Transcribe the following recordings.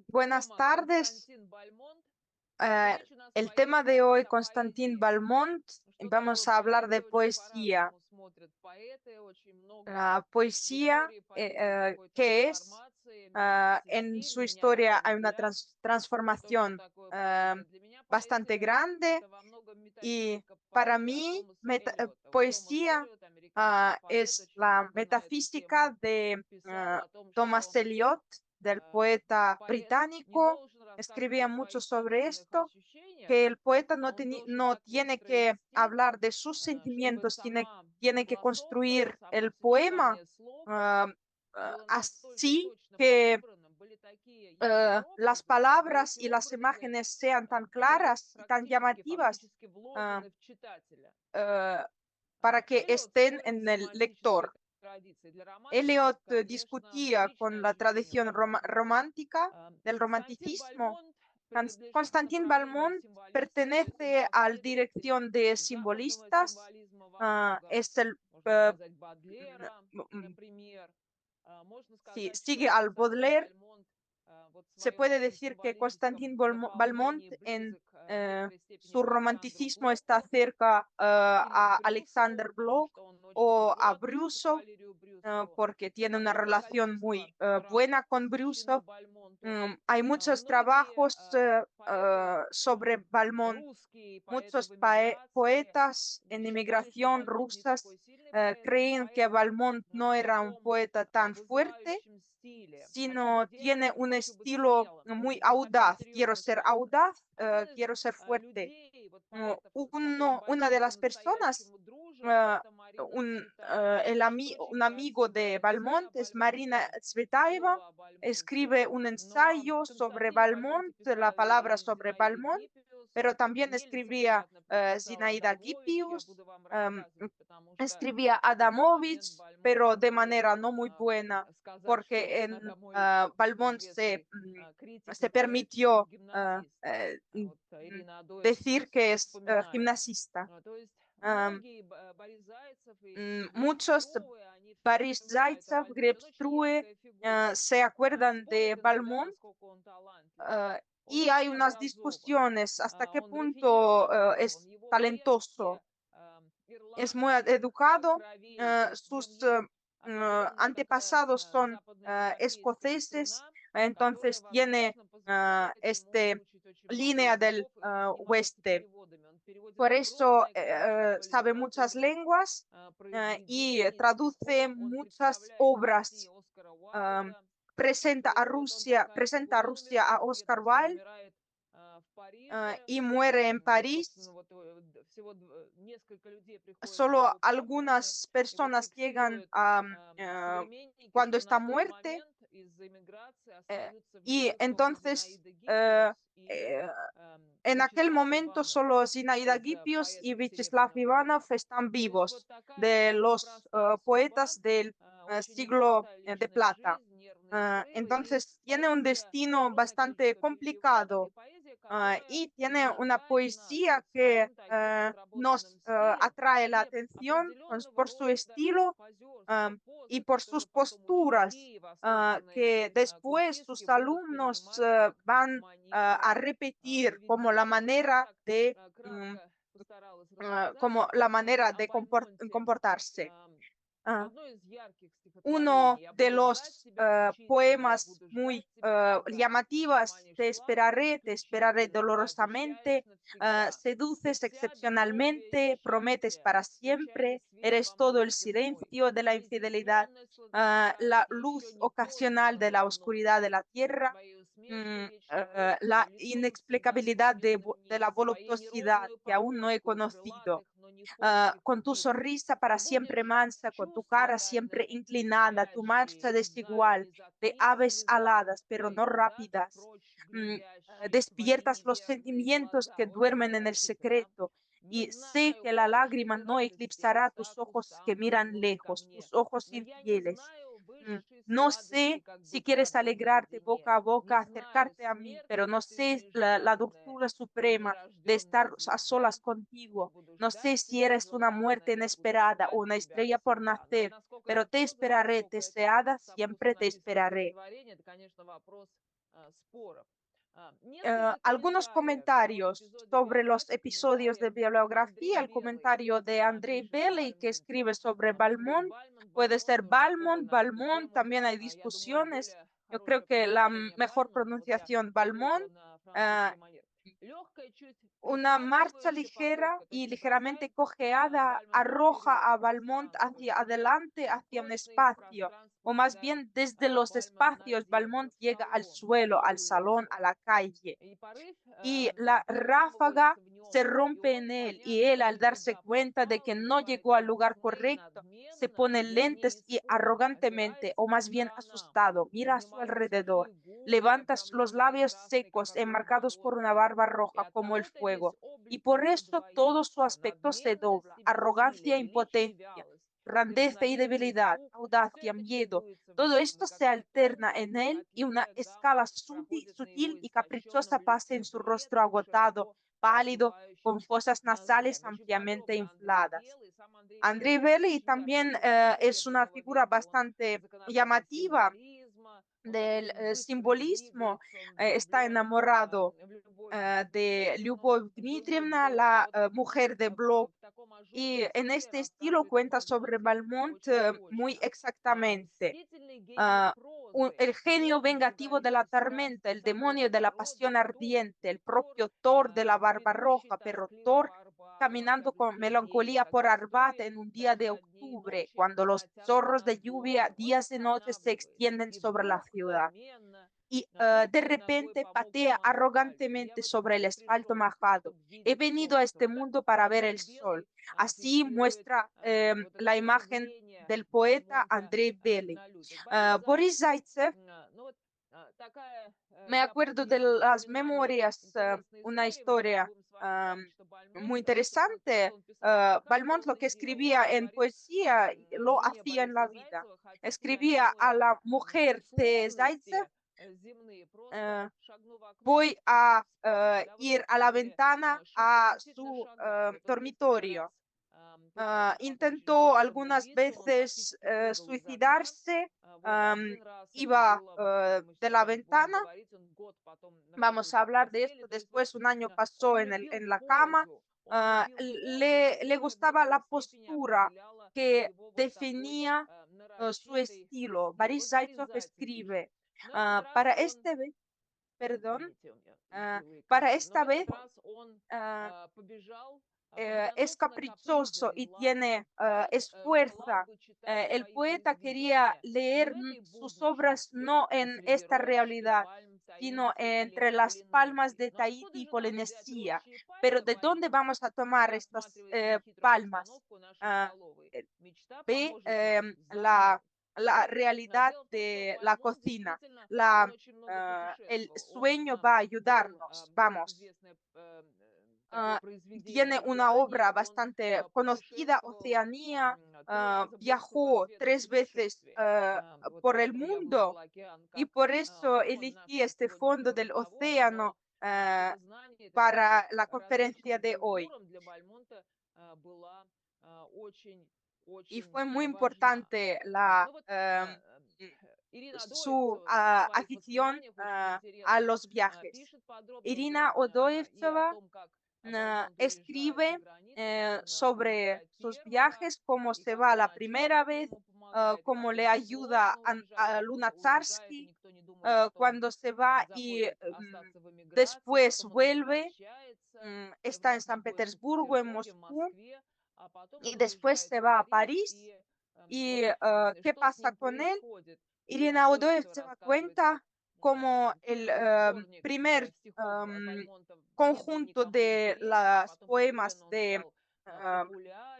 Buenas tardes. Eh, el tema de hoy, Constantin Balmont. Vamos a hablar de poesía. La poesía, ¿qué es? En su historia hay una transformación bastante grande y para mí poesía es la metafísica de Thomas Eliot, del poeta británico. Escribía mucho sobre esto, que el poeta no tiene que hablar de sus sentimientos, tiene que construir el poema ah, así que las palabras y las imágenes sean tan claras y tan llamativas ah, ah, para que estén en el lector. Eliot discutía con la tradición romántica del romanticismo. Constantin Balmont pertenece a la dirección de simbolistas. Es el sí, sigue al Baudelaire. Se puede decir que Constantin Balmont en su romanticismo está cerca a Alexander Blok o a Brusov, porque tiene una relación muy buena con Brusov. Hay muchos trabajos sobre Balmont. Muchos poetas en emigración rusas creen que Balmont no era un poeta tan fuerte, sino tiene un estilo muy audaz. Quiero ser audaz, quiero ser fuerte. Una de las personas, uh, un amigo de Balmont es Marina Tsvetaeva, escribe un ensayo sobre Balmont, la palabra sobre Balmont, pero también escribía Zinaida Gipius, escribía Adamovich, pero de manera no muy buena, porque en Balmont se permitió decir que es gimnasista. Muchos, Boris Zaitsev, Gleb Struve, se acuerdan de Balmont, y hay unas discusiones hasta qué punto es talentoso, es muy educado. Sus antepasados son escoceses, entonces tiene este línea del oeste. Por eso sabe muchas lenguas y traduce muchas obras. Presenta a Rusia a Oscar Wilde y muere en París. Solo algunas personas llegan cuando está muerte, y entonces en aquel momento solo Zinaida Gipius y Vyacheslav Ivanov están vivos, de los poetas del siglo de plata. Entonces tiene un destino bastante complicado y tiene una poesía que nos atrae la atención por su estilo y por sus posturas, que después sus alumnos van a repetir como la manera de, comportarse. Uno de los poemas muy llamativos: te esperaré dolorosamente, seduces excepcionalmente, prometes para siempre, eres todo el silencio de la infidelidad, la luz ocasional de la oscuridad de la tierra, la inexplicabilidad de la voluptuosidad que aún no he conocido. Con tu sonrisa para siempre mansa, con tu cara siempre inclinada, tu marcha desigual de aves aladas, pero no rápidas. Despiertas los sentimientos que duermen en el secreto, y sé que la lágrima no eclipsará tus ojos que miran lejos, tus ojos infieles. No sé si quieres alegrarte boca a boca, acercarte a mí, pero no sé la dulzura suprema de estar a solas contigo. No sé si eres una muerte inesperada o una estrella por nacer, pero te esperaré, deseada, siempre te esperaré. Algunos comentarios sobre los episodios de bibliografía, el comentario de Andrei Belli que escribe sobre Balmont, puede ser Balmont, Balmont, también hay discusiones. Yo creo que la mejor pronunciación Balmont. ah, una marcha ligera y ligeramente cojeada arroja a Balmont hacia adelante, hacia un espacio, o más bien desde los espacios, Balmont llega al suelo, al salón, a la calle y la ráfaga se rompe en él y él al darse cuenta de que no llegó al lugar correcto, se pone lentes y arrogantemente, o más bien asustado, mira a su alrededor, levanta los labios secos enmarcados por una barba roja como el fuego y por eso todo su aspecto se dobla, arrogancia e impotencia, grandeza y debilidad, audacia, miedo, todo esto se alterna en él y una escala sutil y caprichosa pasa en su rostro agotado, pálido, con fosas nasales ampliamente infladas. Andrei Belli también es una figura bastante llamativa del simbolismo. Está enamorado de Lyubov Dmitrievna, la mujer de Blok, y en este estilo cuenta sobre Balmont muy exactamente. ah, el genio vengativo de la tormenta, el demonio de la pasión ardiente, el propio Thor de la barba roja, pero Thor caminando con melancolía por Arbat en un día de octubre, cuando los zorros de lluvia días y noches se extienden sobre la ciudad y de repente patea arrogantemente sobre el asfalto mojado. He venido a este mundo para ver el sol. Así muestra la imagen del poeta Andrei Belly. Boris Zaitsev, me acuerdo de las memorias, una historia muy interesante. Balmont lo que escribía en poesía lo hacía en la vida. Escribía a la mujer de Zaitsev, eh, voy a ir a la ventana a su dormitorio. Intentó algunas veces suicidarse, iba de la ventana. Vamos a hablar de esto después. Un año pasó en la cama. Le gustaba la postura que definía su estilo. Boris Zaitsev escribe, para este vez, perdón, para esta vez ah, es caprichoso y tiene es fuerza. El poeta quería leer sus obras no en esta realidad, sino entre las palmas de Tahití y Polinesia. Pero ¿de dónde vamos a tomar estas palmas? Ah, eh, Ve la realidad de la cocina. El sueño va a ayudarnos. Vamos. Ah, Tiene una obra bastante conocida, Oceanía. Viajó 3 veces por el mundo y por eso elegí este fondo del océano para la conferencia de hoy. Y fue muy importante su afición a los viajes. Irina Odoevtseva escribe sobre sus viajes, cómo se va la primera vez, cómo le ayuda a Lunacharsky cuando se va y después vuelve, está en San Petersburgo, en Moscú, y después se va a París. ¿Y qué pasa con él? Irina Odoev se da cuenta como el primer conjunto de los poemas de ah,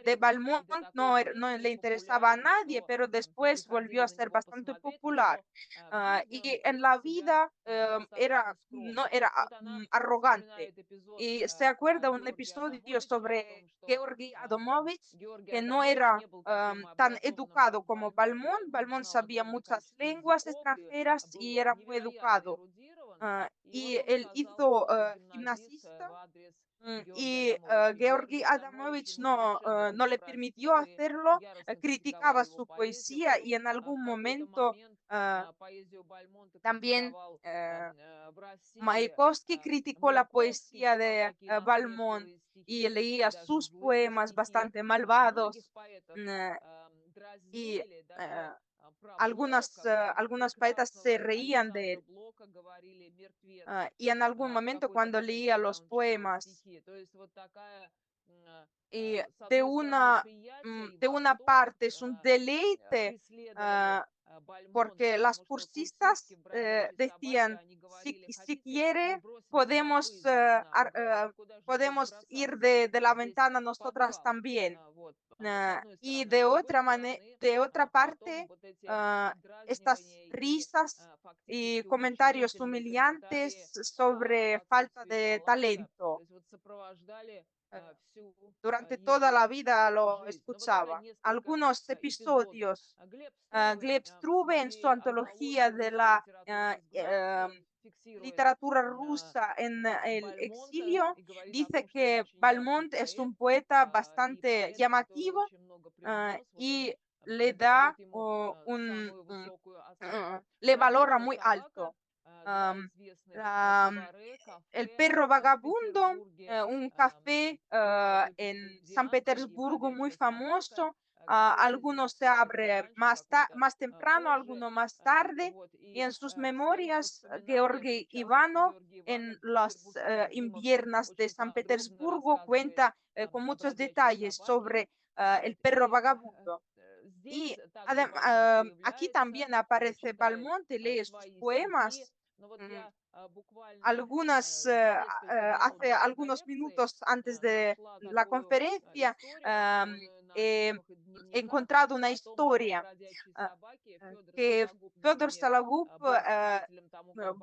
de Balmont no le interesaba a nadie, pero después volvió a ser bastante popular. Y en la vida no era arrogante. Y se acuerda un episodio sobre Georgi Adamovich, que no era tan educado como Balmont. Balmont sabía muchas lenguas extranjeras y era muy educado. Y él hizo gimnasista y Georgi Adamovich no le permitió hacerlo, criticaba su poesía y en algún momento uh, también Mayakovsky criticó la poesía de Balmont y leía sus poemas bastante malvados. mm, y algunos poetas se reían de él. Y en algún momento cuando leía los poemas y de una parte es un deleite, porque las cursistas decían, si quiere, podemos ir de la ventana nosotras también. Y de otra parte, estas risas y comentarios humillantes sobre falta de talento. Durante toda la vida lo escuchaba. Algunos episodios, Gleb Struve en su antología de la literatura rusa en el exilio, dice que Balmont es un poeta bastante llamativo y le da le valora muy alto. La, el perro vagabundo, un café en San Petersburgo muy famoso. Algunos se abre más temprano, algunos más tarde. Y en sus memorias, Georgi Ivanov, en las inviernas de San Petersburgo, cuenta con muchos detalles sobre el perro vagabundo. Y aquí también aparece Balmont y lee sus poemas. mm, hace algunos minutos antes de la conferencia he encontrado una historia que Fyodor Sologub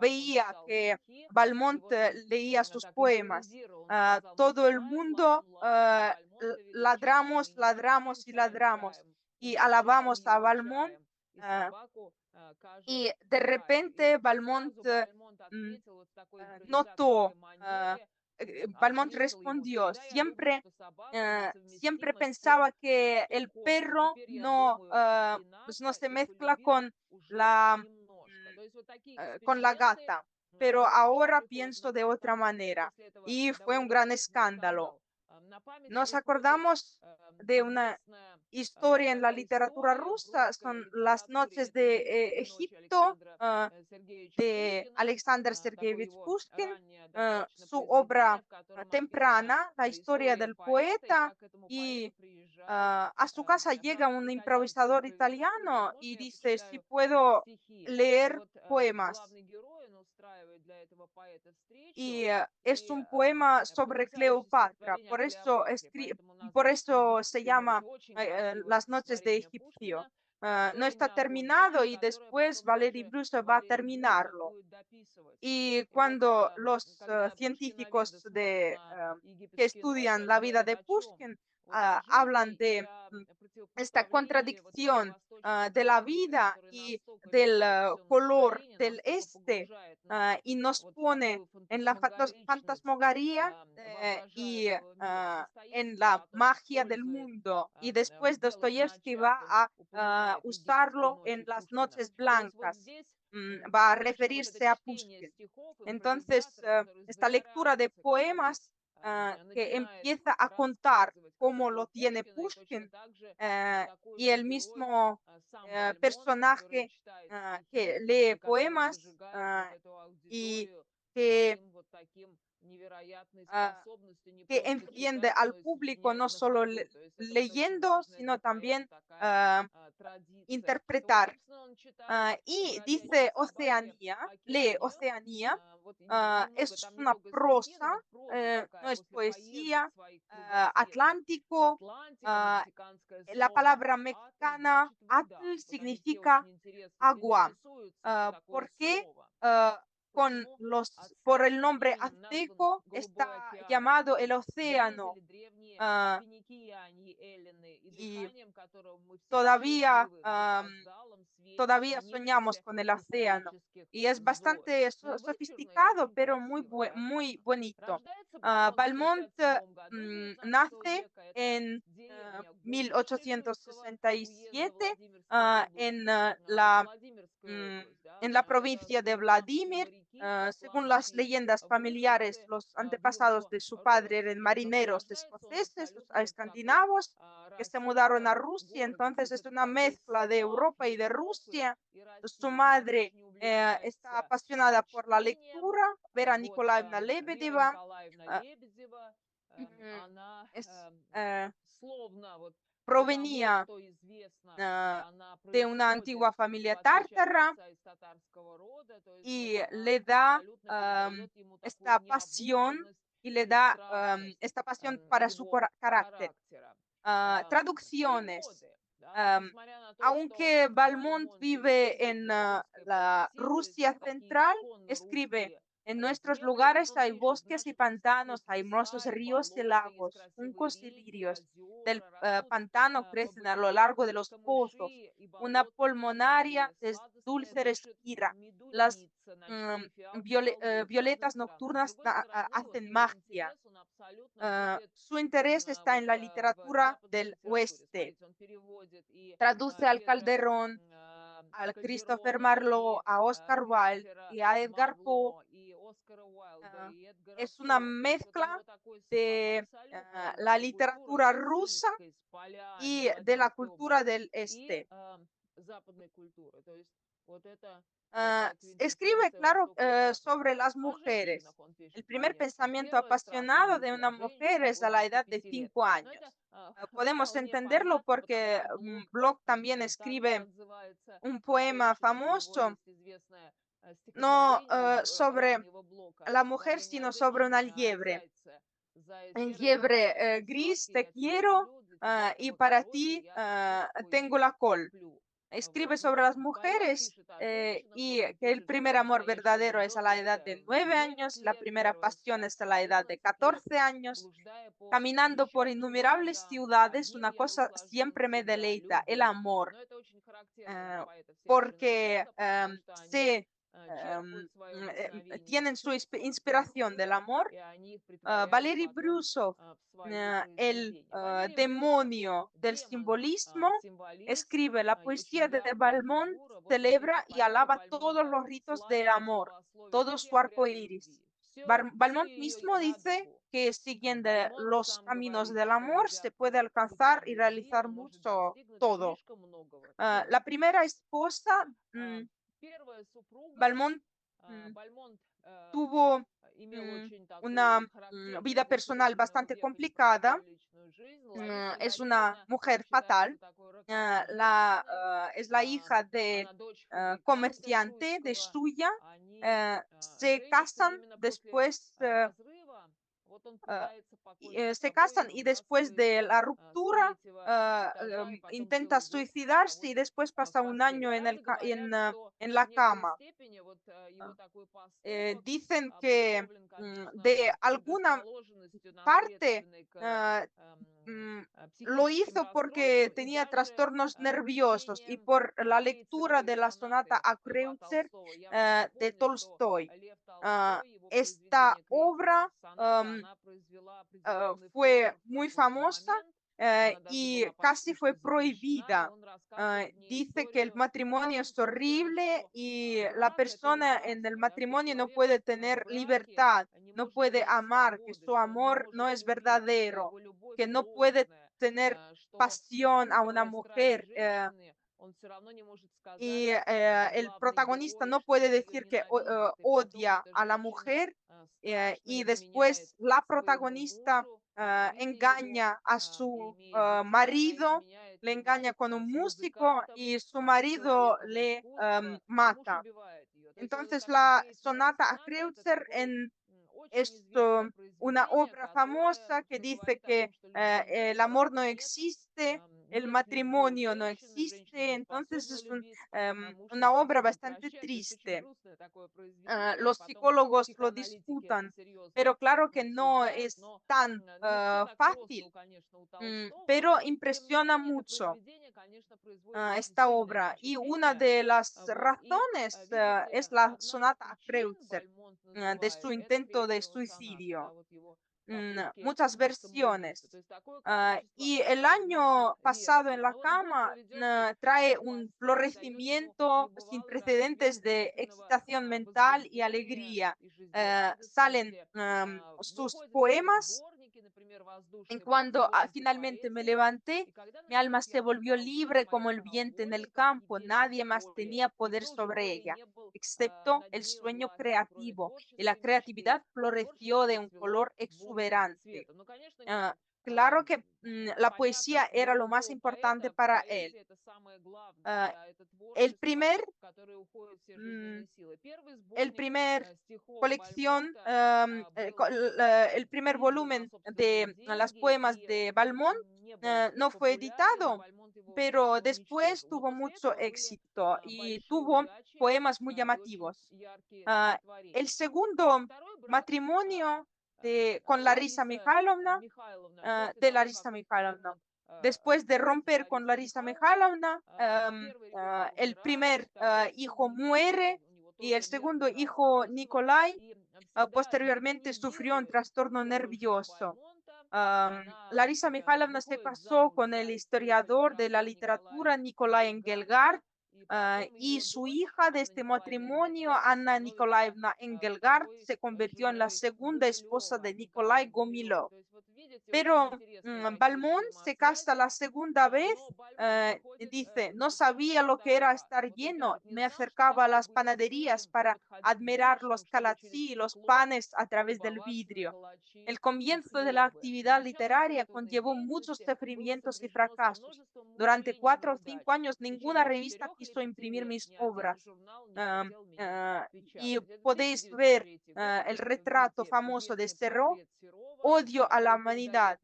veía que Balmont leía sus poemas. Todo el mundo ladramos, ladramos y ladramos y alabamos a Balmont. Y de repente Balmont notó, Balmont respondió, siempre pensaba que el perro pues no se mezcla con la gata, pero ahora pienso de otra manera. Y fue un gran escándalo. Nos acordamos de una historia en la literatura rusa, son las noches de Egipto de Alexander Sergeyevich Pushkin, su obra temprana, la historia del poeta, y a su casa llega un improvisador italiano y dice, si puedo leer poemas. Y es un poema sobre Cleopatra, por eso se llama Las noches de Egipcio. No está terminado y después Valery Brusov va a terminarlo. Y cuando los científicos que estudian la vida de Pushkin hablan de esta contradicción de la vida y del color del este y nos pone en la fantasmagoría y en la magia del mundo. Y después Dostoyevsky va a usarlo en las noches blancas, va a referirse a Pushkin. Entonces, esta lectura de poemas que empieza a contar cómo lo tiene Pushkin y el mismo personaje que lee poemas y que, uh, que entiende al público no solo leyendo, sino también interpretar. y dice Oceanía, lee Oceanía, es una prosa, no es poesía, Atlántico. ah, la palabra mexicana atl significa agua. ¿Por qué? Ah, por el nombre azteco está llamado el océano. ah, y todavía, todavía soñamos con el océano y es bastante sofisticado, pero muy bonito. Valmont nace en 1867 mm, en la provincia de Vladimir. Según las leyendas familiares, los antepasados de su padre eran marineros escoceses, escandinavos, que se mudaron a Rusia. Entonces es una mezcla de Europa y de Rusia. Su madre está apasionada por la lectura, Vera Nikolaevna Lebedeva. ah, mm, es, provenía de una antigua familia tártara y le da esta pasión esta pasión para su carácter. Traducciones. Am, Aunque Valmont vive en la Rusia central, escribe: en nuestros lugares hay bosques y pantanos, hay hermosos ríos y lagos, juncos y lirios. Del pantano crecen a lo largo de los pozos. Una pulmonaria es dulce respira. Las violetas nocturnas hacen magia. Su interés está en la literatura del oeste. Traduce al Calderón, al Christopher Marlowe, a Oscar Wilde y a Edgar Poe. Es una mezcla de la literatura rusa y de la cultura del este. Escribe, claro, sobre las mujeres. El primer pensamiento apasionado de una mujer es a la edad de 5 años. Podemos entenderlo porque Bloch también escribe un poema famoso, no sobre la mujer, sino sobre una liebre. En liebre gris te quiero y para ti tengo la col. Escribe sobre las mujeres y que el primer amor verdadero es a la edad de 9 años, la primera pasión es a la edad de 14 años. Caminando por innumerables ciudades, una cosa siempre me deleita, el amor, porque tienen su inspiración del amor. Valery Brusov, el demonio del simbolismo, escribe: la poesía de Valmont celebra y alaba todos los ritos del amor, todo su arco iris. Valmont mismo dice que siguiendo los caminos del amor se puede alcanzar y realizar mucho todo. La primera esposa, Valmont tuvo una vida personal bastante complicada. Es una mujer fatal. Es la hija de comerciante de Shuya. Se casan después. Se casan y después de la ruptura intenta suicidarse y después pasa un año en la cama. Dicen que de alguna parte lo hizo porque tenía trastornos nerviosos y por la lectura de la sonata a Kreutzer de Tolstoy. Esta obra fue muy famosa y casi fue prohibida. Dice que el matrimonio es horrible y la persona en el matrimonio no puede tener libertad, no puede amar, que su amor no es verdadero, que no puede tener pasión a una mujer. Y el protagonista no puede decir que odia a la mujer y después la protagonista engaña a su marido le engaña con un músico y su marido le mata. Entonces, la sonata a Kreutzer es una obra famosa que dice que el amor no existe, el matrimonio no existe, entonces es una obra bastante triste. Los psicólogos lo disputan, pero claro que no es tan fácil, pero impresiona mucho esta obra. Y una de las razones es la sonata a Kreutzer, de su intento de suicidio. Muchas versiones. Y el año pasado en la cama trae un florecimiento sin precedentes de excitación mental y alegría. Salen sus poemas. En cuando finalmente me levanté, mi alma se volvió libre como el viento en el campo. Nadie más tenía poder sobre ella, excepto el sueño creativo, y la creatividad floreció de un color exuberante. Ah, claro que la poesía era lo más importante para él. Ah, el primer, mm, el primer colección, el primer volumen de las poemas de Balmont no fue editado, pero después tuvo mucho éxito y tuvo poemas muy llamativos. Ah, el segundo matrimonio con Larisa Mikhailovna, de Larisa Mikhailovna. Después de romper con Larisa Mikhailovna, el primer hijo muere y el segundo hijo, Nikolai, posteriormente sufrió un trastorno nervioso. Larisa Mikhailovna se casó con el historiador de la literatura Nikolai Engelgard y su hija de este matrimonio, Anna Nikolaevna Engelgard, se convirtió en la segunda esposa de Nikolai Gomilov. Pero Balmont se casa la segunda vez, dice, no sabía lo que era estar lleno, me acercaba a las panaderías para admirar los calachí y los panes a través del vidrio. El comienzo de la actividad literaria conllevó muchos sufrimientos y fracasos. Durante 4 o 5 años ninguna revista quiso imprimir mis obras. Y podéis ver el retrato famoso de Cerro. Odio a la humanidad.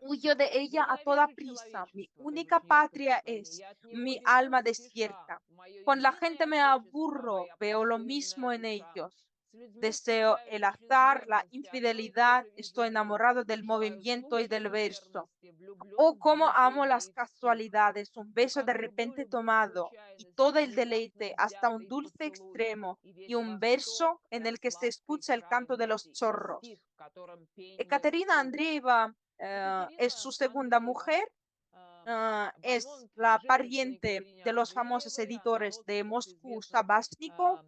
Huyo de ella a toda prisa. Mi única patria es mi alma desierta. Con la gente me aburro, veo lo mismo en ellos. Deseo el azar, la infidelidad, estoy enamorado del movimiento y del verso. Oh, cómo amo las casualidades, un beso de repente tomado y todo el deleite hasta un dulce extremo y un verso en el que se escucha el canto de los chorros. Ekaterina Andreeva es su segunda mujer, es la pariente de los famosos editores de Moscú, Shabashnikov,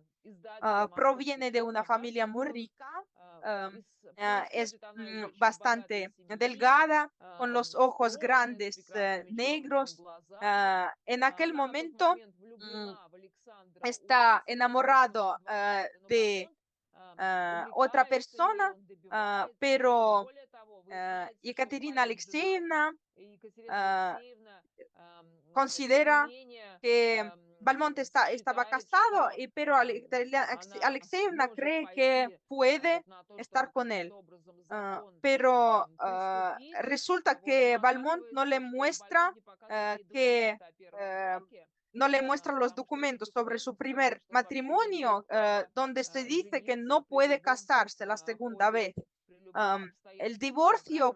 proviene de una familia muy rica, es bastante delgada, con los ojos grandes, negros. En aquel momento está enamorado de otra persona, pero Ekaterina Alexeyevna considera que Balmont estaba casado, pero Alexeyevna cree que puede estar con él. Pero resulta que Balmont no le muestra que no le muestra los documentos sobre su primer matrimonio, donde se dice que no puede casarse la segunda vez. El divorcio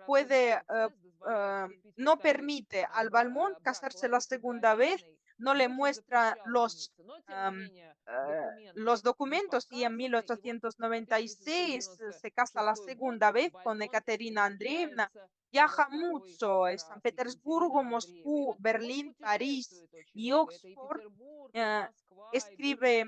no permite al Balmont casarse la segunda vez, no le muestra los documentos y en 1896 se casa la segunda vez con Ekaterina Andreevna. Viaja mucho en San Petersburgo, Moscú, Berlín, París y Oxford. Escribe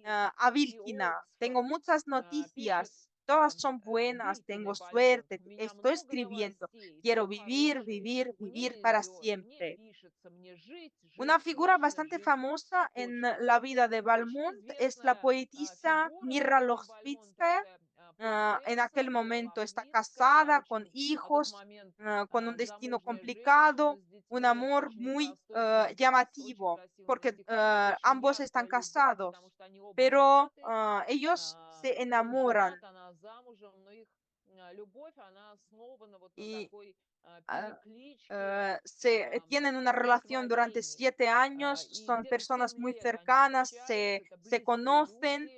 a Vilkina, tengo muchas noticias, todas son buenas, tengo suerte, estoy escribiendo, quiero vivir, vivir, vivir para siempre. Una figura bastante famosa en la vida de Balmont es la poetisa Mira Lohsvitskaya. En aquel momento está casada, con hijos, con un destino complicado, un amor muy llamativo, porque ambos están casados, pero ellos se enamoran y ah, tienen una relación durante 7 años, son personas muy cercanas, se conocen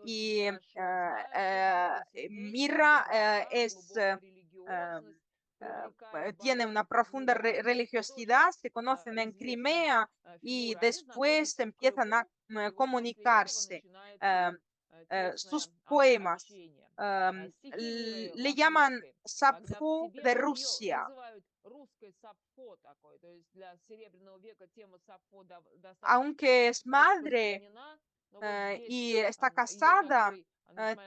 y Mira um, tiene una profunda religiosidad, se conocen en Crimea y después empiezan a comunicarse. Sus poemas le llaman Сапфо de Rusia, aunque es madre y está casada,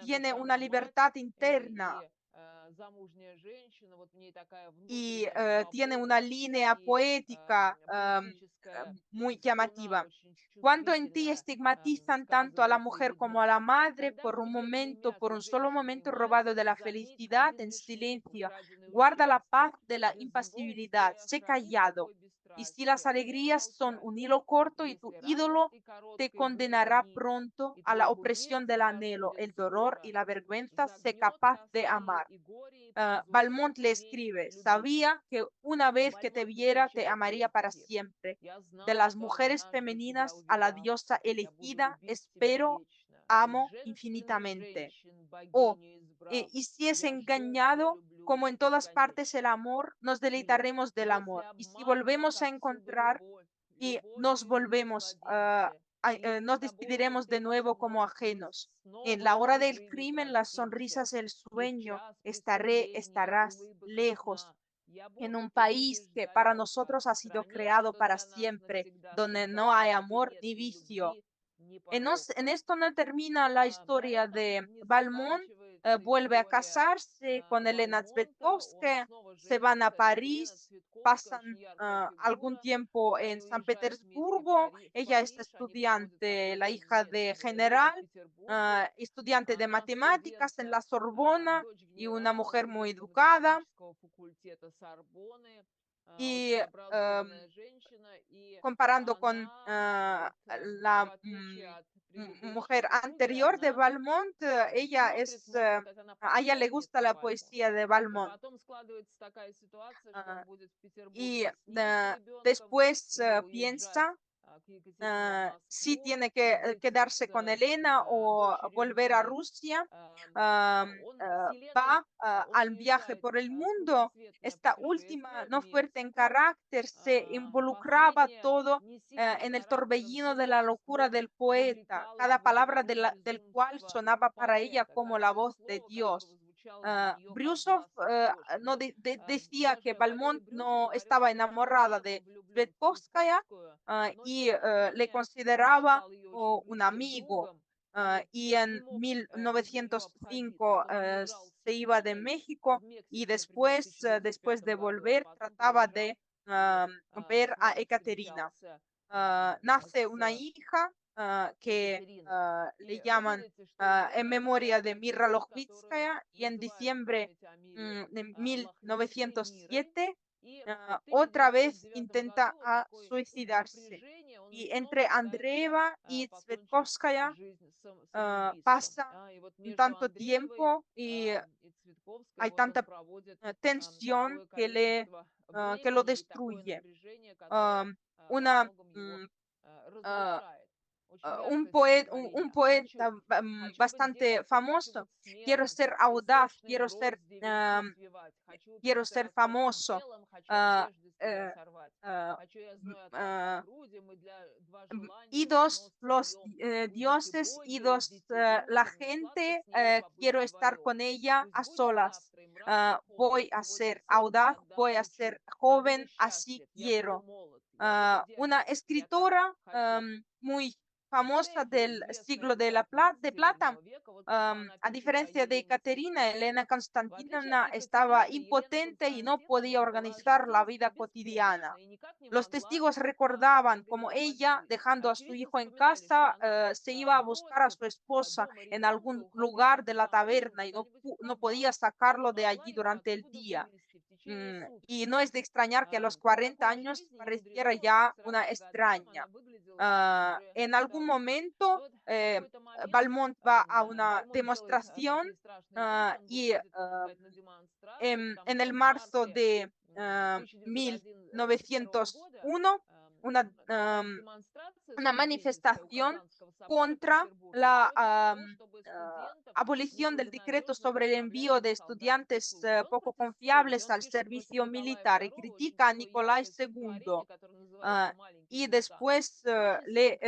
tiene una libertad interna y tiene una línea poética muy llamativa. Cuando en ti estigmatizan tanto a la mujer como a la madre, por un momento, por un solo momento robado de la felicidad, en silencio, guarda la paz de la impasibilidad, sé callado. Y si las alegrías son un hilo corto y tu ídolo te condenará pronto a la opresión del anhelo, el dolor y la vergüenza, sé capaz de amar. Valmont le escribe, sabía que una vez que te viera te amaría para siempre. De las mujeres femeninas a la diosa elegida, espero, amo infinitamente. Oh, y si es engañado, como en todas partes el amor, nos deleitaremos del amor. Y si volvemos a encontrar y nos volvemos, nos despediremos de nuevo como ajenos. En la hora del crimen, las sonrisas, el sueño, estarás lejos, en un país que para nosotros ha sido creado para siempre, donde no hay amor ni vicio. En esto no termina la historia de Valmont, vuelve a casarse con Elena Tsvetkovskaya, se van a París, pasan algún tiempo en San Petersburgo, ella es estudiante, la hija de general, estudiante de matemáticas en la Sorbona y una mujer muy educada. Y comparando con la mujer anterior de Valmont, a ella le gusta la poesía de Valmont. Ah, y después piensa si tiene que quedarse con Elena o volver a Rusia. Va al viaje por el mundo. Esta última, no fuerte en carácter, se involucraba todo en el torbellino de la locura del poeta, cada palabra del cual sonaba para ella como la voz de Dios. Brusov no decía que Valmont no estaba enamorada de Svetkovskaya y le consideraba un amigo. Y en 1905 se iba de México y después de volver, trataba de ver a Ekaterina. Nace una hija que le llaman en memoria de Mira Lochvitskaya y en diciembre de 1907 otra vez intenta suicidarse. Y entre Andreeva y Tsvetkovskaya pasa tanto tiempo y hay tanta tensión que lo destruye. Una uh, un poeta bastante famoso. Quiero ser audaz, quiero ser famoso. Uh, uh, uh, Idos los dioses, idos la gente, quiero estar con ella a solas. Voy a ser audaz, voy a ser joven, así quiero. Una escritora muy famosa del siglo de plata. A diferencia de Ekaterina, Elena Constantinovna estaba impotente y no podía organizar la vida cotidiana. Los testigos recordaban cómo ella, dejando a su hijo en casa, se iba a buscar a su esposa en algún lugar de la taberna y no podía sacarlo de allí durante el día. Y no es de extrañar que a los 40 años pareciera ya una extraña. En algún momento, Valmont va a una demostración y en el marzo de 1901, una, una manifestación contra la abolición del decreto sobre el envío de estudiantes poco confiables al servicio militar y critica a Nicolai II y después le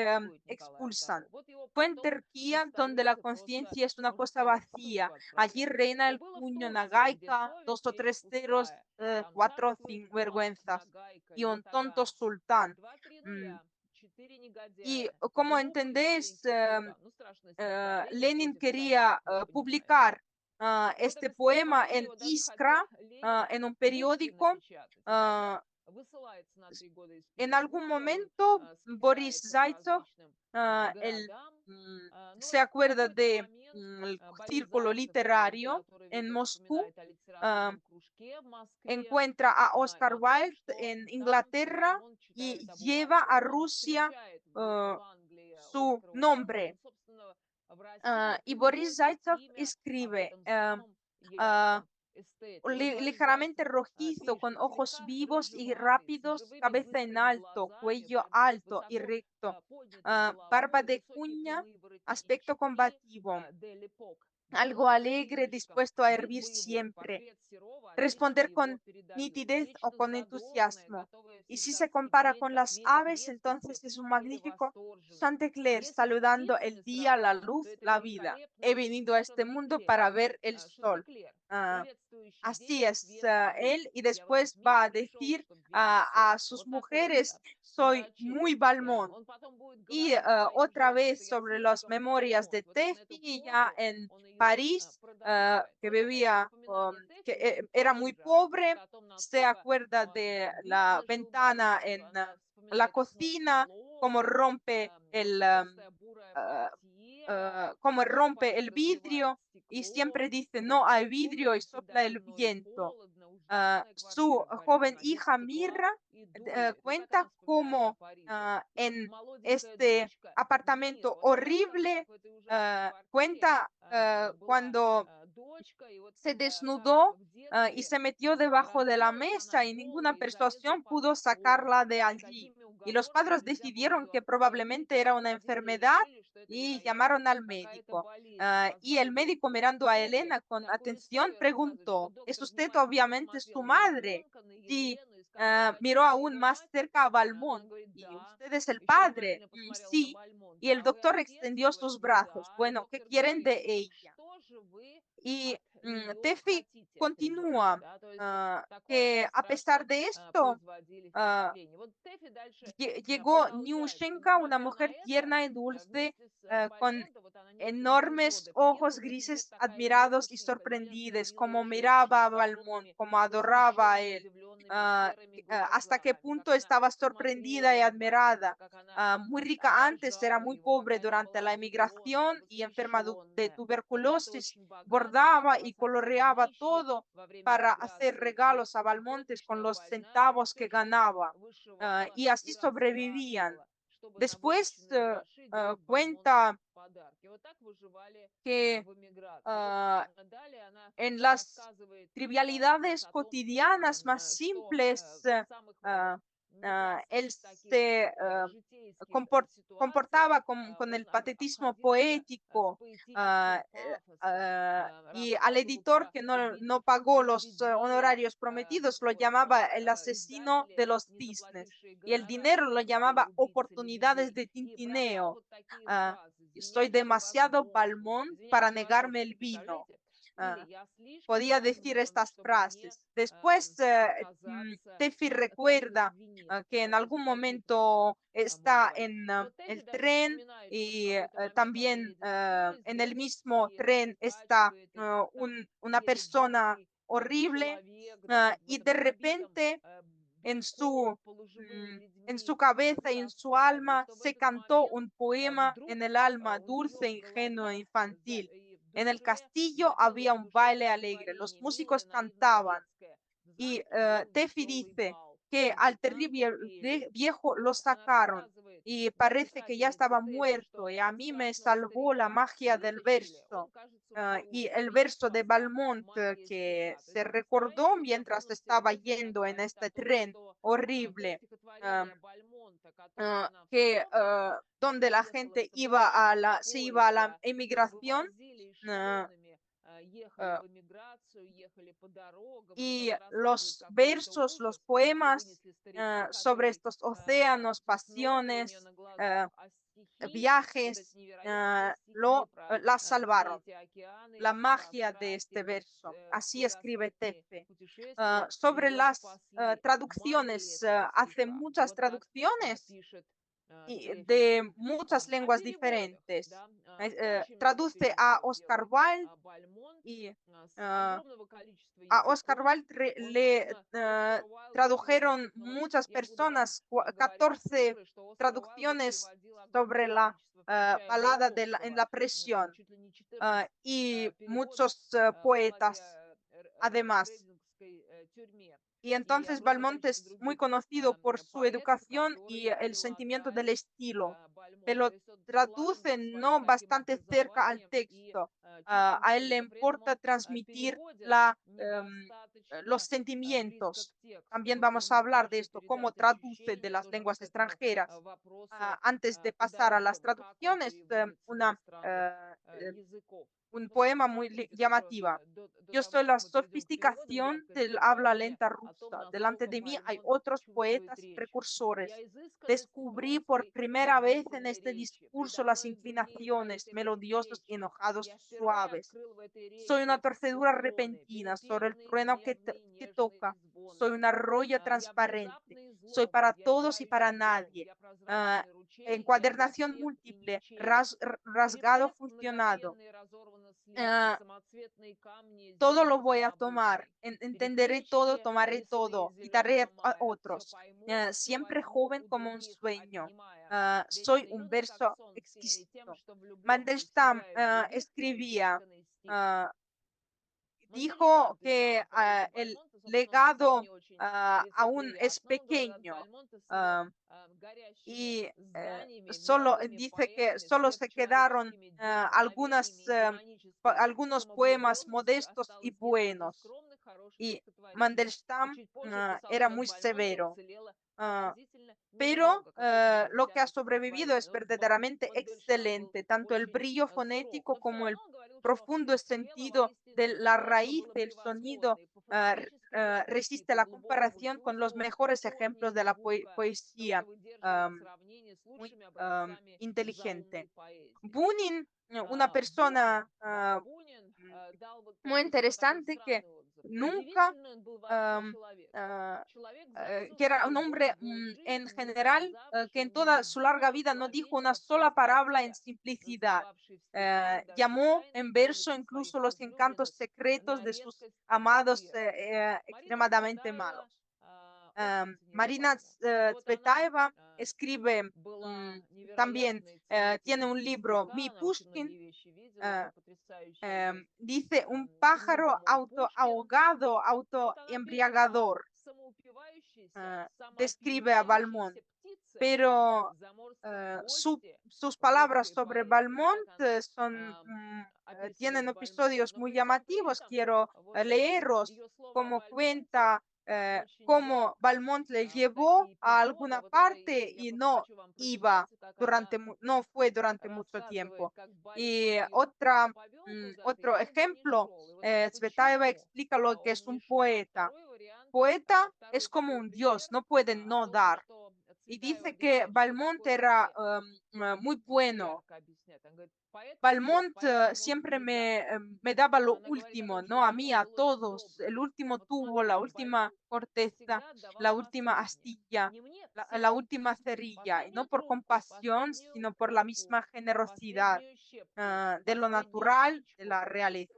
expulsan. Fue en Turquía donde la conciencia es una cosa vacía. Allí reina el puño, nagaica, dos o tres ceros, cuatro sinvergüenzas y un tonto sultán. Y como entendéis, Lenin quería publicar este poema en Iskra, en un periódico. En algún momento, Boris Zaitsov él, se acuerda de el círculo literario en Moscú, encuentra a Oscar Wilde en Inglaterra y lleva a Rusia su nombre. Y Boris Zaitsov escribe ligeramente rojizo, con ojos vivos y rápidos, cabeza en alto, cuello alto y recto, barba de cuña, aspecto combativo, algo alegre, dispuesto a hervir siempre, responder con nitidez o con entusiasmo. Y si se compara con las aves, entonces es un magnífico Chantecler saludando el día, la luz, la vida. He venido a este mundo para ver el sol. Así es él, y después va a decir a sus mujeres, soy muy Valmont. Y otra vez sobre las memorias de Tefi, ya en París, que vivía, que era muy pobre, se acuerda de la ventana en la cocina, cómo rompe cómo rompe el vidrio y siempre dice no hay vidrio y sopla el viento. Su joven hija Mirra cuenta cómo en este apartamento horrible, cuenta cuando se desnudó y se metió debajo de la mesa y ninguna persuasión pudo sacarla de allí. Y los padres decidieron que probablemente era una enfermedad y llamaron al médico. Y el médico, mirando a Elena con atención, preguntó, ¿es usted obviamente su madre? Sí. Miró aún más cerca a Valmont. ¿Y usted es el padre? Sí. Y el doctor extendió sus brazos. Bueno, ¿qué quieren de ella? Y Tefi continúa que a pesar de esto, llegó Nyushenka, una mujer tierna y dulce, con enormes ojos grises, admirados y sorprendidos, como miraba a Valmont, como adoraba a él, hasta qué punto estaba sorprendida y admirada. Muy rica antes, era muy pobre durante la emigración y enferma de tuberculosis, bordaba y coloreaba todo para hacer regalos a Valmontes con los centavos que ganaba. Y así sobrevivían. Después cuenta que en las trivialidades cotidianas más simples, él se comportaba con el patetismo poético y al editor que no pagó los honorarios prometidos lo llamaba el asesino de los cisnes y el dinero lo llamaba oportunidades de tintineo. Soy demasiado Valmont para negarme el vino. podía decir estas frases. Después, Tefi recuerda que en algún momento está en el tren y también en el mismo tren está una persona horrible y de repente en en su cabeza y en su alma se cantó un poema en el alma dulce, ingenuo e infantil. En el castillo había un baile alegre, los músicos cantaban y Tefi dice que al terrible viejo lo sacaron y parece que ya estaba muerto y a mí me salvó la magia del verso. Y el verso de Valmont que se recordó mientras estaba yendo en este tren horrible, que donde la gente se iba a la emigración. uh, uh, y los versos, los poemas sobre estos océanos, pasiones, viajes, las salvaron. La magia de este verso. Así escribe Tefe. Sobre las traducciones, hace muchas traducciones y de muchas lenguas diferentes. Traduce a Oscar Wilde y a Oscar Wilde le tradujeron muchas personas, 14 traducciones sobre la balada en la presión y muchos poetas además. Y entonces Valmont es muy conocido por su educación y el sentimiento del estilo, pero traduce no bastante cerca al texto. A él le importa transmitir los sentimientos. También vamos a hablar de esto, cómo traduce de las lenguas extranjeras. Antes de pasar a las traducciones, un poema muy llamativa. Yo soy la sofisticación del habla lenta rusa. Delante de mí hay otros poetas precursores. Descubrí por primera vez en este discurso las inclinaciones melodiosos y enojados suaves. Soy una torcedura repentina sobre el trueno que toca. Soy una roya transparente. Soy para todos y para nadie. Encuadernación múltiple, rasgado funcionado. Todo lo voy a tomar, entenderé todo, tomaré todo y daré a otros. Siempre joven como un sueño. Soy un verso exquisito. Mandelstam escribía, dijo que el legado aún es pequeño. Y solo dice que solo se quedaron algunos poemas modestos y buenos. Y Mandelstam era muy severo. Pero lo que ha sobrevivido es verdaderamente excelente, tanto el brillo fonético como el profundo sentido de la raíz del sonido resiste la comparación con los mejores ejemplos de la poesía muy inteligente. Bunin, una persona muy interesante que nunca que era un hombre en general que en toda su larga vida no dijo una sola palabra en simplicidad. Llamó en verso incluso los encantos secretos de sus amados extremadamente malos. Marina Tsvetaeva escribe también, tiene un libro, Mi Pushkin, dice un pájaro autoahogado, autoembriagador. Describe a Valmont, pero sus palabras sobre Valmont tienen episodios muy llamativos. Quiero leeros como cuenta cómo Valmont le llevó a alguna parte y no fue durante mucho tiempo. Y otro ejemplo, Tsvetaeva explica lo que es un poeta. Poeta es como un dios, no puede no dar. y dice que Valmont era muy bueno. Valmont siempre me daba lo último, ¿no? A mí, a todos. El último tubo, la última corteza, la última astilla, la última cerilla. Y no por compasión, sino por la misma generosidad de lo natural, de la realeza.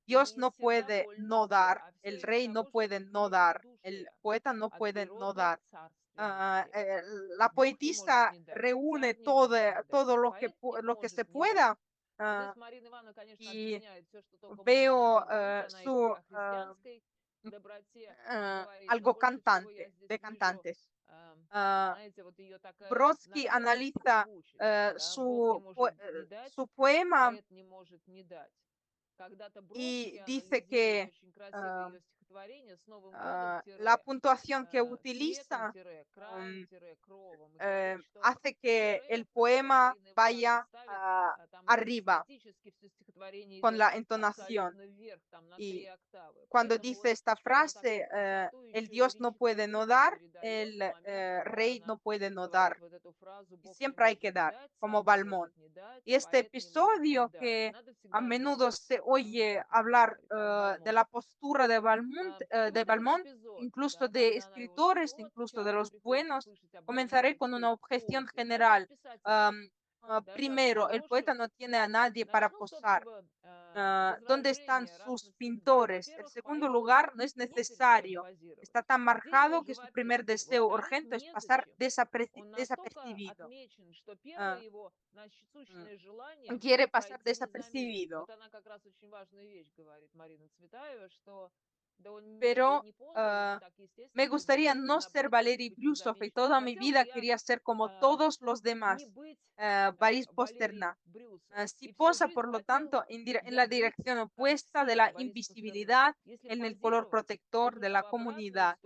Dios no puede no dar, el rey no puede no dar, el poeta no puede no dar. Ah, la poetisa reúne todo lo que se pueda y veo algo cantante, de cantantes. Ah, Brodsky analiza su poema y dice que ah, la puntuación que utiliza hace que el poema vaya arriba con la entonación. Y cuando dice esta frase, el Dios no puede no dar, el rey no puede no dar. Y siempre hay que dar, como Balmont. Y este episodio que a menudo se oye hablar de la postura de Balmont, incluso de escritores, incluso de los buenos, comenzaré con una objeción general. Primero, el poeta no tiene a nadie para posar. ¿Dónde están sus pintores? En segundo lugar, no es necesario. Está tan marcado que su primer deseo urgente es pasar desapercibido. Ah, Quiere pasar desapercibido. Pero me gustaría no ser Valery Brusov y toda mi vida quería ser como todos los demás. Boris Pasternak. Si posa, por lo tanto, en la dirección opuesta de la invisibilidad, en el color protector de la comunidad.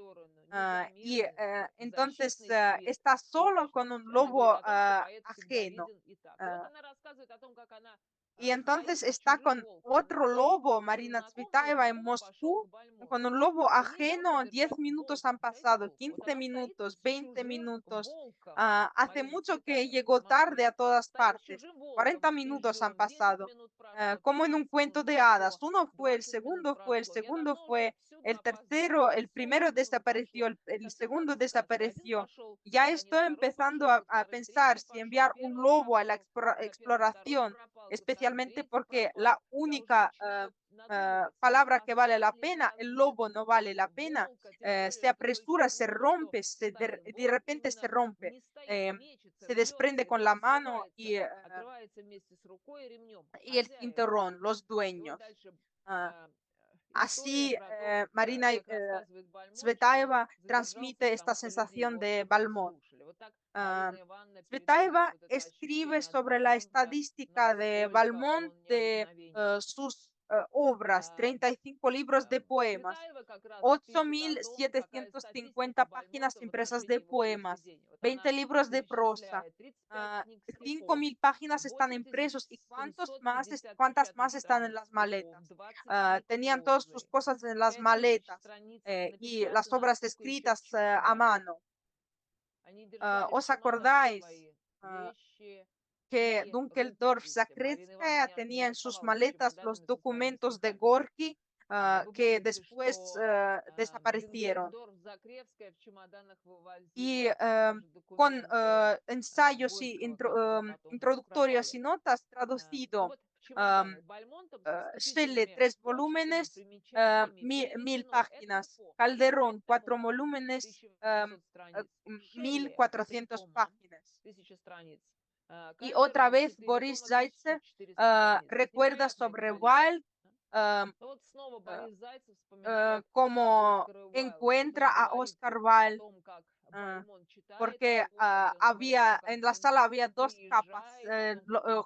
Y entonces está solo con un lobo ajeno. Ah, y entonces está con otro lobo, Marina Tsvetaeva, en Moscú, con un lobo ajeno. 10 minutos han pasado, 15 minutos, 20 minutos. Hace mucho que llegó tarde a todas partes. 40 minutos han pasado. Como en un cuento de hadas. Uno fue, el segundo fue, el segundo fue, el tercero, el primero desapareció, el segundo desapareció. Ya estoy empezando a pensar si enviar un lobo a la exploración, especialmente porque la única palabra que vale la pena, el lobo no vale la pena, se apresura, se rompe, de repente se rompe, se desprende con la mano y el cinturón, los dueños. Uh, Así, Marina Tsvetaeva transmite esta sensación de Balmont. Tsvetaeva escribe sobre la estadística de Balmont de sus obras, 35 libros de poemas, 8.750 páginas impresas de poemas, 20 libros de prosa, 5.000 páginas están impresos y cuántas más están en las maletas. Tenían todas sus cosas en las maletas y las obras escritas a mano. ¿Os acordáis que Dunkeldorf-Zakretskaya tenía en sus maletas los documentos de Gorky que después desaparecieron? Y con ensayos y introductorios y notas traducido Shelley 3 volúmenes, 1.000 páginas, Calderón 4 volúmenes, 1.400 páginas. Y otra vez Boris Zaitsev recuerda sobre Wilde cómo encuentra a Oscar Wilde, porque había en la sala había dos capas,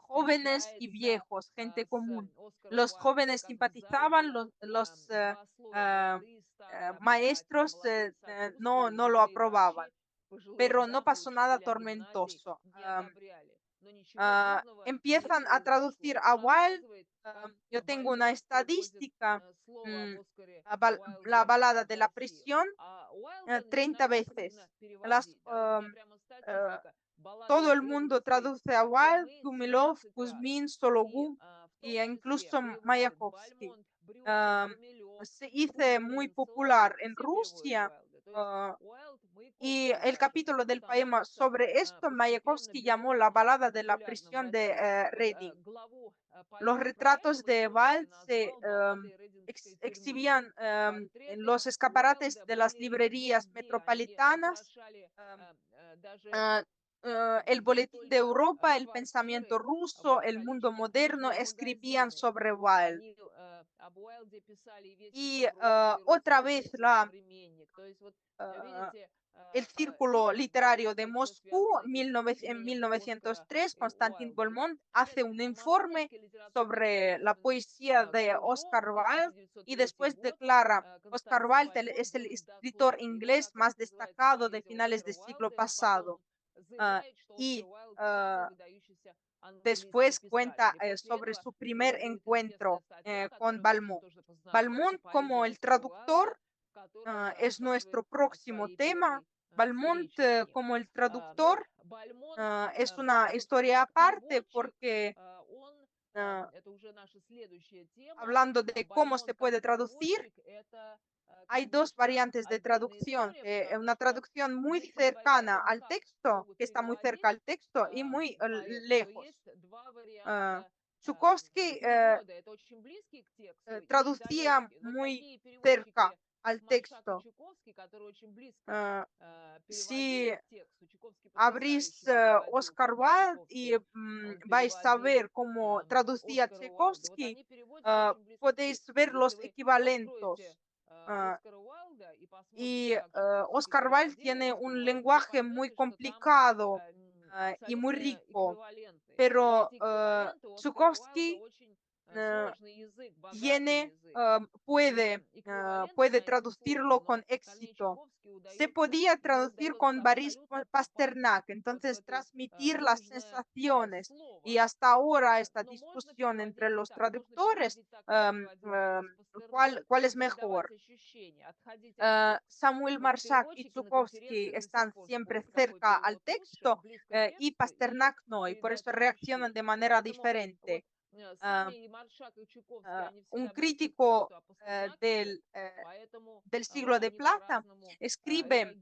jóvenes y viejos, gente común. Los jóvenes simpatizaban, los maestros no lo aprobaban, pero no pasó nada tormentoso. Empiezan a traducir a Wilde. Yo tengo una estadística, la balada de la prisión, 30 veces. todo el mundo traduce a Wilde, Gumilov, Kuzmin, Sologub e incluso Mayakovsky. Se hizo muy popular en Rusia y el capítulo del poema sobre esto Mayakovsky llamó la balada de la prisión de Reading. Los retratos de Wilde se exhibían en los escaparates de las librerías metropolitanas. El Boletín de Europa, el pensamiento ruso, el mundo moderno escribían sobre Wilde. Y otra vez el Círculo Literario de Moscú en 1903, Constantin Beaumont hace un informe sobre la poesía de Oscar Wilde y después declara: Oscar Wilde es el escritor inglés más destacado de finales del siglo pasado. Y después cuenta sobre su primer encuentro con Beaumont. Beaumont como el traductor es nuestro próximo tema. Beaumont como el traductor es una historia aparte porque hablando de cómo se puede traducir, hay dos variantes de traducción. Una traducción muy cercana al texto, que está muy cerca al texto, y muy lejos. Chukovsky traducía muy cerca al texto. Si abrís Oscar Wilde y vais a ver cómo traducía Tchaikovsky, podéis ver los equivalentes. Y Oscar Wilde tiene un lenguaje muy complicado y muy rico, pero Tchaikovsky puede traducirlo con éxito. Se podía traducir con Boris Pasternak, entonces transmitir las sensaciones. Y hasta ahora esta discusión entre los traductores, ¿cuál es mejor? Samuel Marshak y Chukovsky están siempre cerca al texto y Pasternak no, y por eso reaccionan de manera diferente. Un crítico del siglo de plata escribe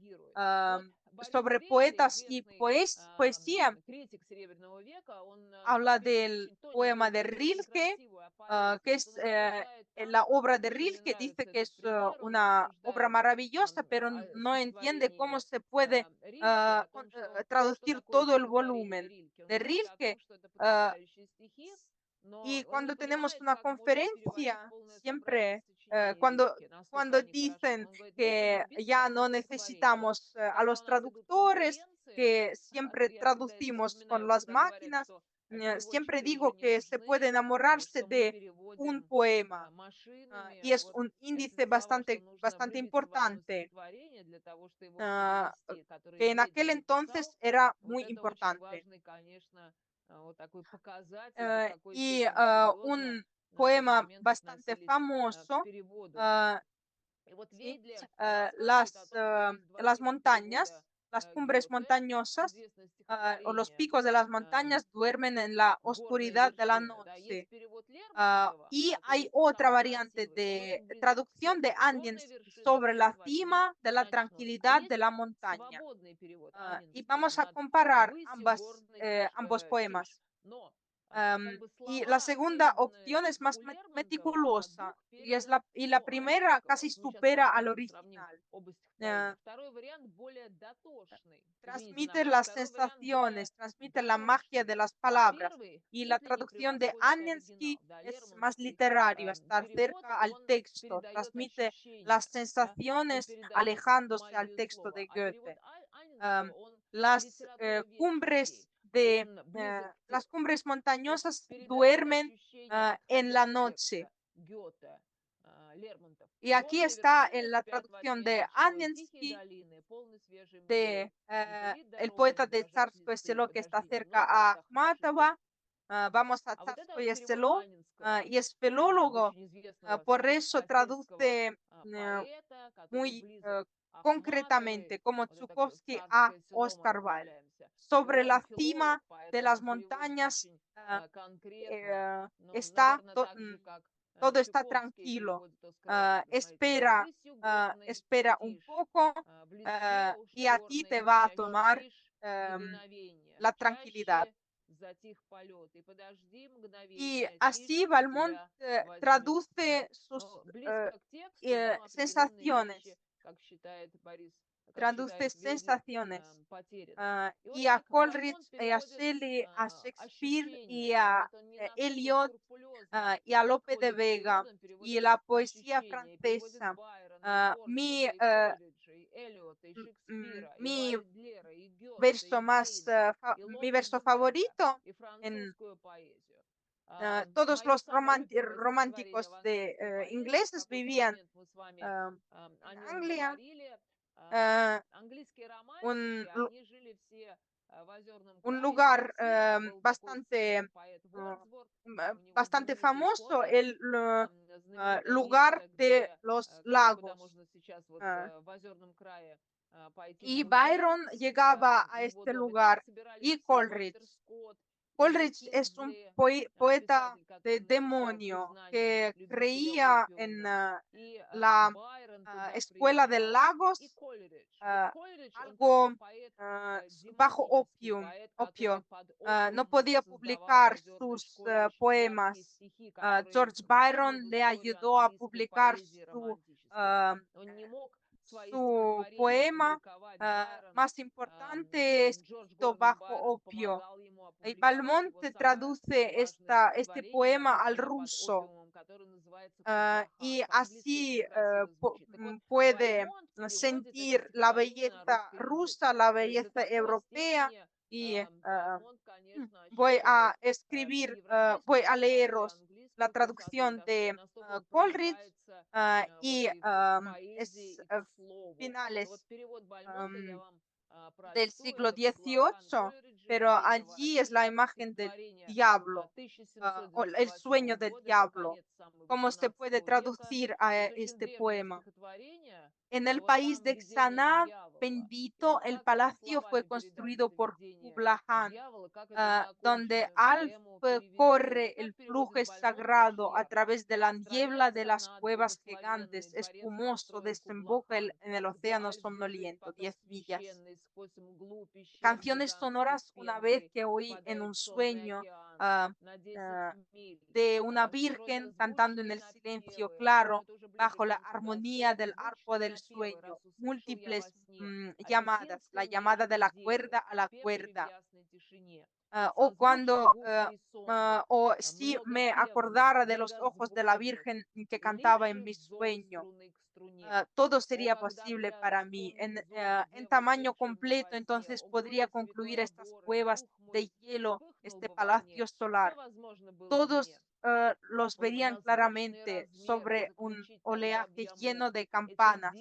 sobre poetas y poesía. Habla del poema de Rilke, que es la obra de Rilke, dice que es una obra maravillosa, pero no entiende cómo se puede traducir todo el volumen de Rilke. Y cuando tenemos una conferencia, siempre cuando dicen que ya no necesitamos a los traductores, que siempre traducimos con las máquinas, siempre digo que se puede enamorarse de un poema y es un índice bastante importante que en aquel entonces era muy importante. Y un poema bastante famoso, ¿sí? Las montañas, las cumbres montañosas o los picos de las montañas duermen en la oscuridad de la noche. Y hay otra variante de traducción de Andinsky sobre la cima de la tranquilidad de la montaña. Y vamos a comparar ambos poemas. Y la segunda opción es más meticulosa y la primera casi supera al original. Transmite las sensaciones, transmite la magia de las palabras. Y la traducción de Andinsky es más literario, estar cerca al texto, transmite las sensaciones alejándose al texto de Goethe. Las cumbres montañosas duermen en la noche. Y aquí está en la traducción de Andinsky, el poeta de Tsarskoye Selo que está cerca a Akhmatova. Vamos a Tsarskoye Selo y es filólogo, por eso traduce muy concretamente como Chukovsky a Oscar Wilde, sobre la cima de las montañas está todo está tranquilo, espera un poco y a ti te va a tomar la tranquilidad. Y así Valmont traduce sus sensaciones, y a Coleridge, y a Shelley, a Shakespeare y a Eliot y a Lope de Vega y la poesía francesa. Mi verso mi verso favorito en todos los románticos ingleses vivían en Anglia. Un, un lugar bastante famoso, el lugar de los lagos. Y Byron llegaba a este lugar y Coleridge. Coleridge es un poeta de demonio que creía en la escuela de lagos, algo bajo opio. No podía publicar sus poemas. George Byron le ayudó a publicar su poema más importante, escrito bajo opio. Y Valmont traduce este poema al ruso y así puede sentir la belleza rusa, la belleza europea. Y voy a voy a leeros la traducción de Coleridge y es finales del siglo XVIII, pero allí es la imagen del diablo, o el sueño del diablo. ¿Cómo se puede traducir a este poema? En el país de Xaná, bendito, el palacio fue construido por Kubla Khan, donde Alf corre el flujo sagrado a través de la niebla de las cuevas gigantes, espumoso desemboca en el océano somnoliento, 10 millas. Canciones sonoras una vez que oí en un sueño de una virgen cantando en el silencio claro bajo la armonía del arco del sueño, múltiples llamadas, la llamada de la cuerda a la cuerda. O si me acordara de los ojos de la Virgen que cantaba en mi sueño, todo sería posible para mí. En tamaño completo, entonces podría concluir estas cuevas de hielo, este palacio solar. Todos los verían claramente sobre un oleaje lleno de campanas.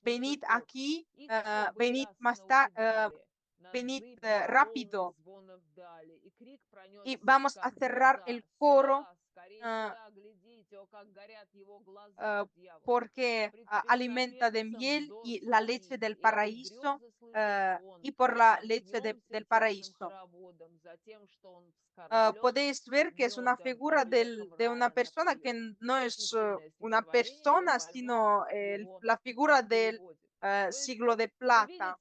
Venid aquí, venid rápido y vamos a cerrar el coro porque alimenta de miel y la leche del paraíso y por la leche del paraíso. Podéis ver que es una figura de una persona que no es una persona, sino la figura del siglo de plata.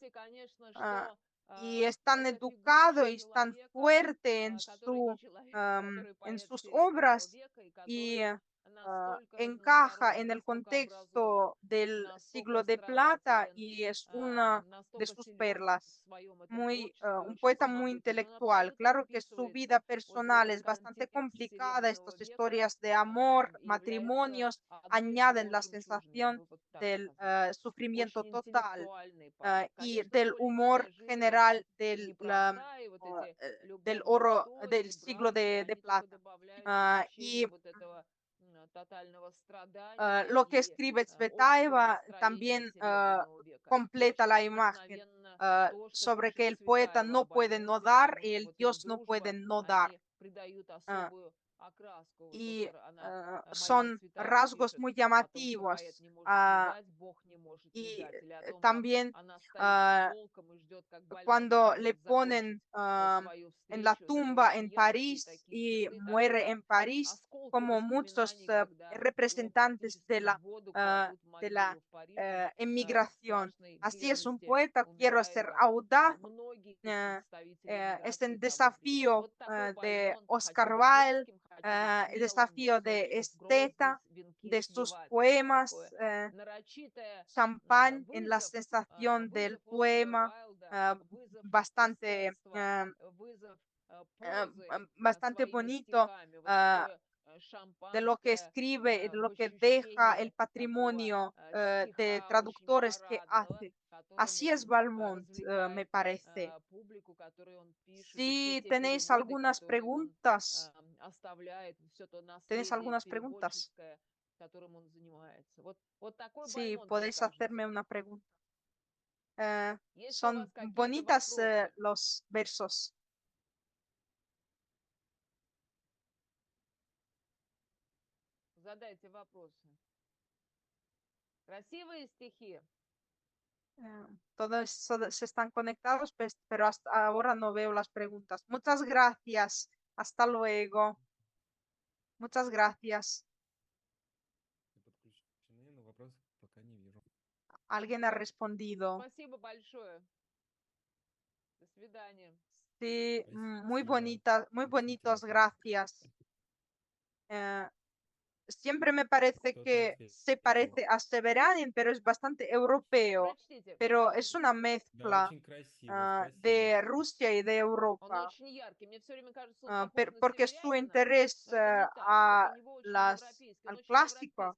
Y es tan educado y tan fuerte en sus obras y encaja en el contexto del siglo de plata y es una de sus perlas. Un poeta muy intelectual. Claro que su vida personal es bastante complicada. Estas historias de amor, matrimonios, añaden la sensación del sufrimiento total y del humor general del oro del siglo de plata. Y lo que escribe Tsvetaeva también completa la imagen sobre que el poeta no puede no dar y el Dios no puede no dar. y son rasgos muy llamativos. Y también cuando le ponen en la tumba en París y muere en París, como muchos representantes de la emigración. Así es un poeta, quiero ser audaz. Es el desafío de Oscar Wilde, el desafío de Esteta, de sus poemas, champán en la sensación del poema, bastante, bastante bonito de lo que escribe y de lo que deja el patrimonio de traductores que hace. Así es Valmont, me parece. Si tenéis algunas preguntas, ¿tenéis algunas preguntas? Sí, podéis hacerme una pregunta. Son bonitas los versos. Todos están conectados, pero hasta ahora no veo las preguntas. Muchas gracias. Hasta luego. Muchas gracias. ¿Alguien ha respondido? Sí, muy bonita, muy bonitos, gracias. Siempre me parece que se parece a Severanin, pero es bastante europeo, pero es una mezcla de Rusia y de Europa, porque su interés al clásico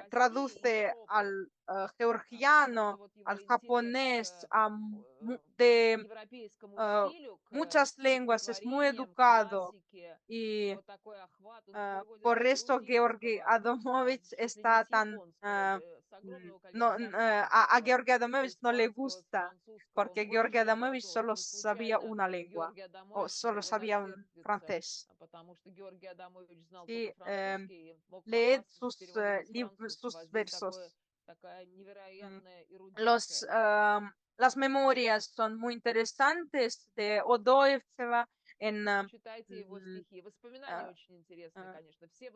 traduce al georgiano, al japonés, de muchas lenguas, es muy educado y por eso Georgi Adamovich está tan... no, a Georgi Adamovich no le gusta, porque Georgi Adamovich solo sabía una lengua, o solo sabía un francés. Sí, leed sus versos. Las memorias son muy interesantes de Odoevtseva en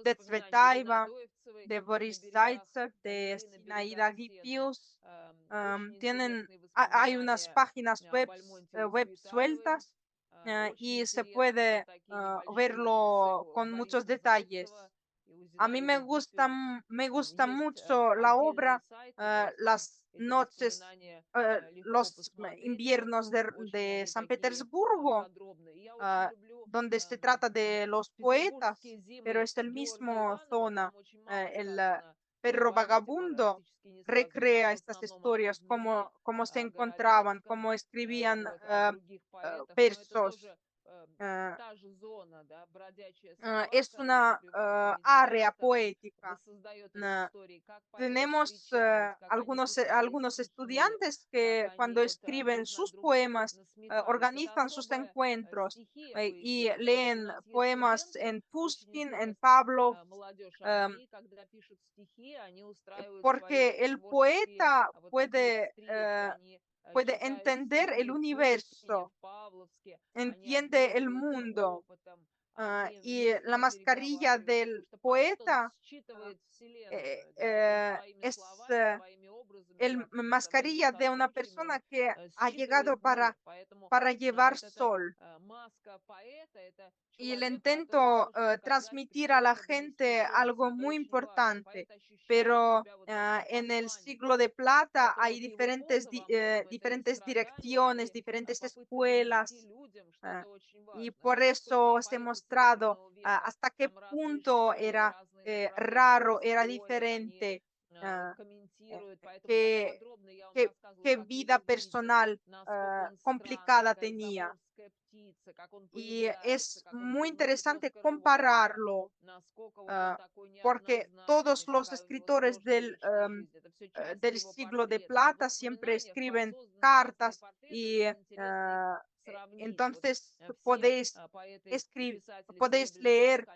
de Tsvetaeva, de Boris Zaitsev, de Sinaida Gipius. Hay unas páginas web sueltas y se puede verlo con muchos detalles. A mí me gusta mucho la obra, las noches, los inviernos de San Petersburgo, donde se trata de los poetas, pero es el mismo zona. El perro vagabundo recrea estas historias, cómo se encontraban, cómo escribían versos. Es una área poética. Tenemos algunos estudiantes que cuando escriben sus poemas organizan sus encuentros y leen poemas en Pushkin, en Pavlov, porque el poeta puede entender el universo, entiende el mundo. Y la mascarilla del poeta es el mascarilla de una persona que ha llegado para llevar sol. Y le intento transmitir a la gente algo muy importante, pero en el siglo de plata hay diferentes direcciones, diferentes escuelas, y por eso os he mostrado hasta qué punto era raro, era diferente, ah, qué, qué vida personal complicada tenía. Y es muy interesante compararlo, porque todos los escritores del siglo de plata siempre escriben cartas y Entonces escribir, podéis leer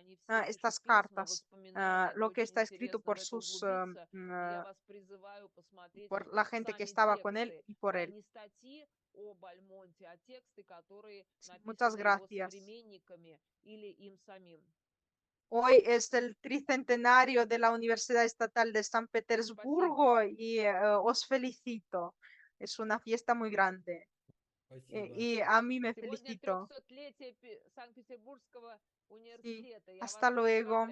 estas cartas, lo que está escrito por por la gente que estaba con él y por él. Sí, muchas gracias. Hoy es el tricentenario de la Universidad Estatal de San Petersburgo y os felicito. Es una fiesta muy grande. Спасибо. Y a mí me felicito. Sí, hasta luego.